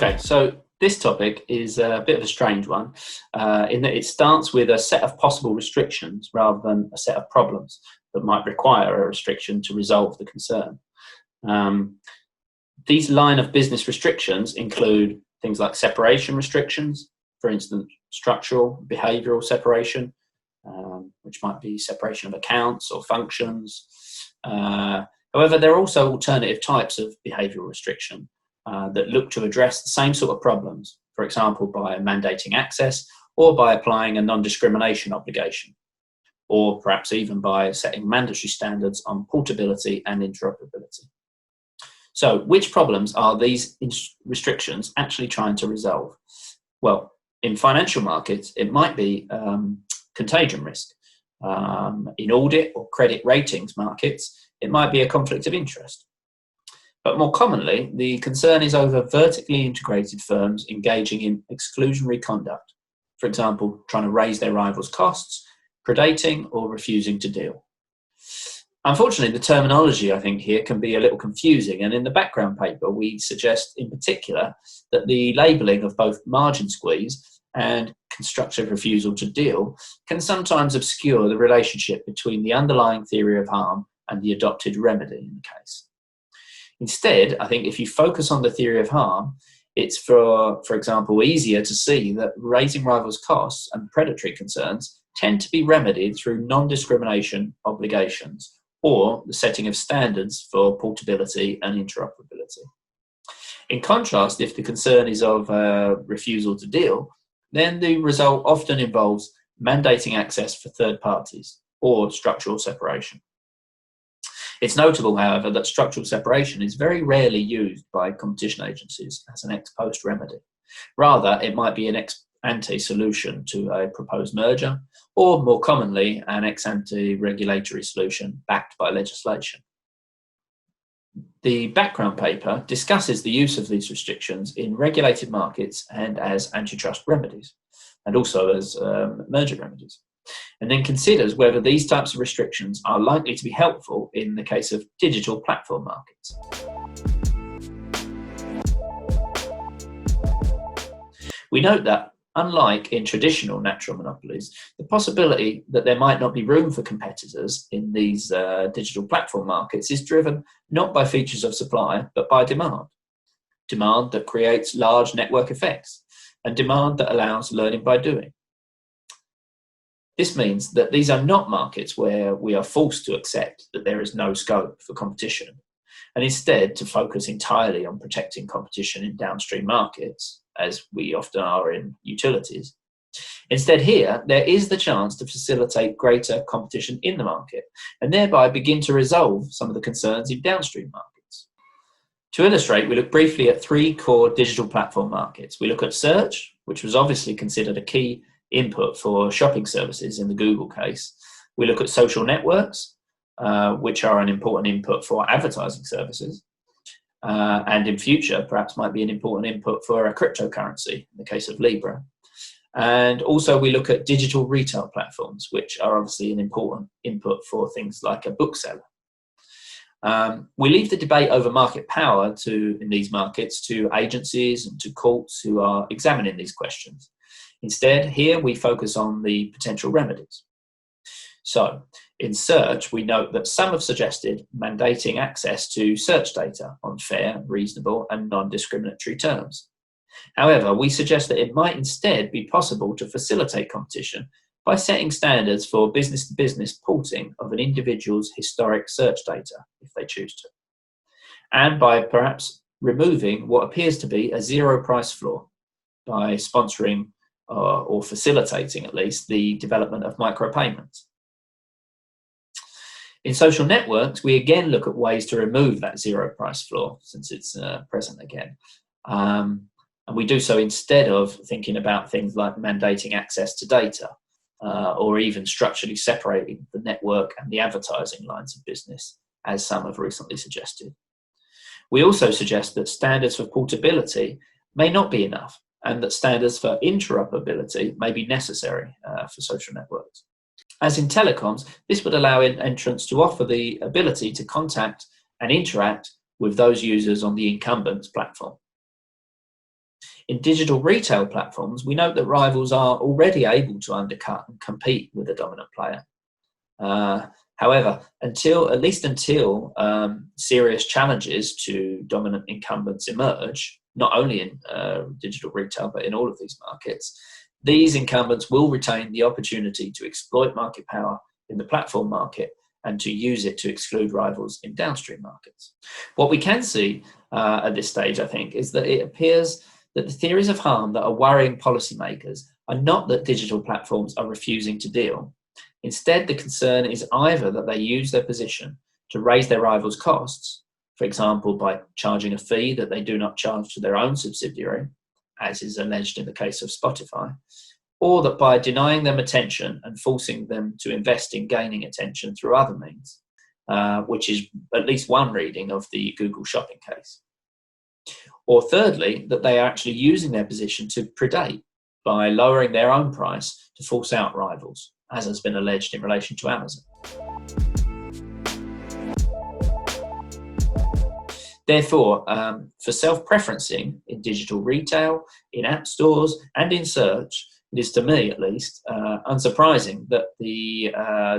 Okay, so this topic is a bit of a strange one in that it starts with a set of possible restrictions rather than a set of problems that might require a restriction to resolve the concern. Um, these line of business restrictions include things like separation restrictions, for instance, structural, behavioural separation, which might be separation of accounts or functions. However, there are also alternative types of behavioural restriction that look to address the same sort of problems, for example, by mandating access or by applying a non-discrimination obligation, or perhaps even by setting mandatory standards on portability and interoperability. So, which problems are these restrictions actually trying to resolve? Well, in financial markets, it might be contagion risk. In audit or credit ratings markets, it might be a conflict of interest. But more commonly, the concern is over vertically integrated firms engaging in exclusionary conduct, for example, trying to raise their rivals' costs, predating, or refusing to deal. Unfortunately, the terminology, I think, here can be a little confusing, and in the background paper, we suggest in particular that the labelling of both margin squeeze and constructive refusal to deal can sometimes obscure the relationship between the underlying theory of harm and the adopted remedy in the case. Instead, I think if you focus on the theory of harm, it's, for example, easier to see that raising rivals' costs and predatory concerns tend to be remedied through non-discrimination obligations or the setting of standards for portability and interoperability. In contrast, if the concern is of refusal to deal, then the result often involves mandating access for third parties or structural separation. It's notable, however, that structural separation is very rarely used by competition agencies as an ex post remedy. Rather, it might be an ex ante solution to a proposed merger, or more commonly, an ex ante regulatory solution backed by legislation. The background paper discusses the use of these restrictions in regulated markets and as antitrust remedies, and also as merger remedies, and then considers whether these types of restrictions are likely to be helpful in the case of digital platform markets. We note that, unlike in traditional natural monopolies, the possibility that there might not be room for competitors in these digital platform markets is driven not by features of supply, but by demand. Demand that creates large network effects, and demand that allows learning by doing. This means that these are not markets where we are forced to accept that there is no scope for competition, and instead to focus entirely on protecting competition in downstream markets, as we often are in utilities. Instead, here, there is the chance to facilitate greater competition in the market, and thereby begin to resolve some of the concerns in downstream markets. To illustrate, we look briefly at three core digital platform markets. We look at search, which was obviously considered a key input for shopping services in the Google case. We look at social networks, which are an important input for advertising services, and in future perhaps might be an important input for a cryptocurrency in the case of Libra. And also we look at digital retail platforms, which are obviously an important input for things like a bookseller. We leave the debate over market power in these markets to agencies and to courts who are examining these questions. Instead, here we focus on the potential remedies. So, in search, we note that some have suggested mandating access to search data on fair, reasonable, and non-discriminatory terms. However, we suggest that it might instead be possible to facilitate competition by setting standards for business-to-business porting of an individual's historic search data, if they choose to, and by perhaps removing what appears to be a zero-price floor by sponsoring or facilitating, at least, the development of micropayments. In social networks, we again look at ways to remove that zero price floor, since it's present again. And we do so instead of thinking about things like mandating access to data, or even structurally separating the network and the advertising lines of business, as some have recently suggested. We also suggest that standards for portability may not be enough, and that standards for interoperability may be necessary for social networks. As in telecoms, this would allow entrants to offer the ability to contact and interact with those users on the incumbent's platform. In digital retail platforms, we note that rivals are already able to undercut and compete with a dominant player. However, until serious challenges to dominant incumbents emerge, not only in digital retail, but in all of these markets, these incumbents will retain the opportunity to exploit market power in the platform market and to use it to exclude rivals in downstream markets. What we can see at this stage, I think, is that it appears that the theories of harm that are worrying policymakers are not that digital platforms are refusing to deal. Instead, the concern is either that they use their position to raise their rivals' costs, for example, by charging a fee that they do not charge to their own subsidiary, as is alleged in the case of Spotify, or that by denying them attention and forcing them to invest in gaining attention through other means, which is at least one reading of the Google shopping case. Or thirdly, that they are actually using their position to predate by lowering their own price to force out rivals, as has been alleged in relation to Amazon. Therefore, for self-preferencing in digital retail, in app stores, and in search, it is, to me at least, unsurprising that the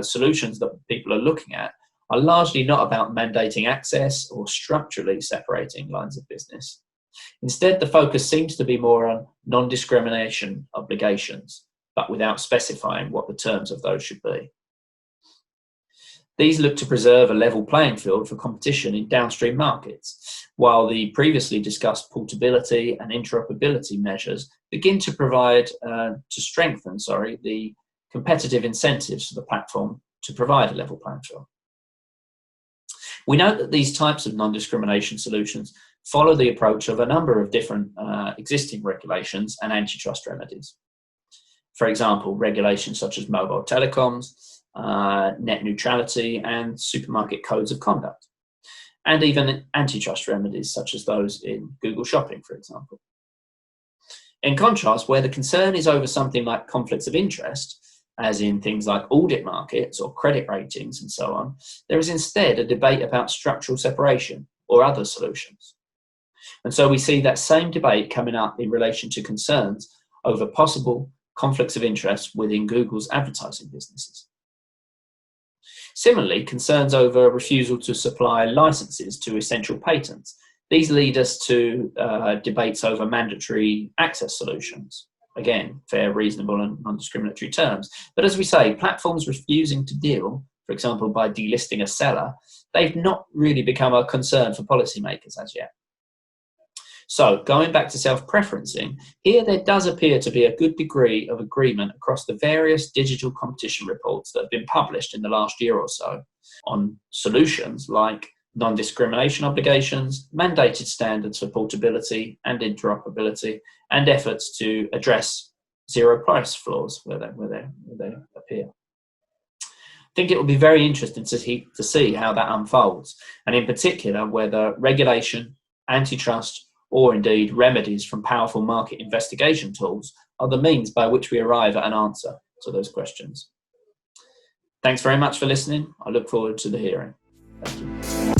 solutions that people are looking at are largely not about mandating access or structurally separating lines of business. Instead, the focus seems to be more on non-discrimination obligations, but without specifying what the terms of those should be. These look to preserve a level playing field for competition in downstream markets, while the previously discussed portability and interoperability measures begin to strengthen the competitive incentives for the platform to provide a level playing field. We note that these types of non-discrimination solutions follow the approach of a number of different existing regulations and antitrust remedies. For example, regulations such as mobile telecoms, net neutrality, and supermarket codes of conduct, and even antitrust remedies such as those in Google Shopping, for example. In contrast, where the concern is over something like conflicts of interest, as in things like audit markets or credit ratings and so on, there is instead a debate about structural separation or other solutions. And so we see that same debate coming up in relation to concerns over possible conflicts of interest within Google's advertising businesses. Similarly, concerns over refusal to supply licenses to essential patents. These lead us to debates over mandatory access solutions. Again, fair, reasonable, and non-discriminatory terms. But as we say, platforms refusing to deal, for example, by delisting a seller, they've not really become a concern for policymakers as yet. So, going back to self-preferencing, here there does appear to be a good degree of agreement across the various digital competition reports that have been published in the last year or so on solutions like non-discrimination obligations, mandated standards for portability and interoperability, and efforts to address zero-price flaws where they appear. I think it will be very interesting to see how that unfolds, and in particular whether regulation, antitrust, or indeed remedies from powerful market investigation tools are the means by which we arrive at an answer to those questions. Thanks very much for listening. I look forward to the hearing. Thank you.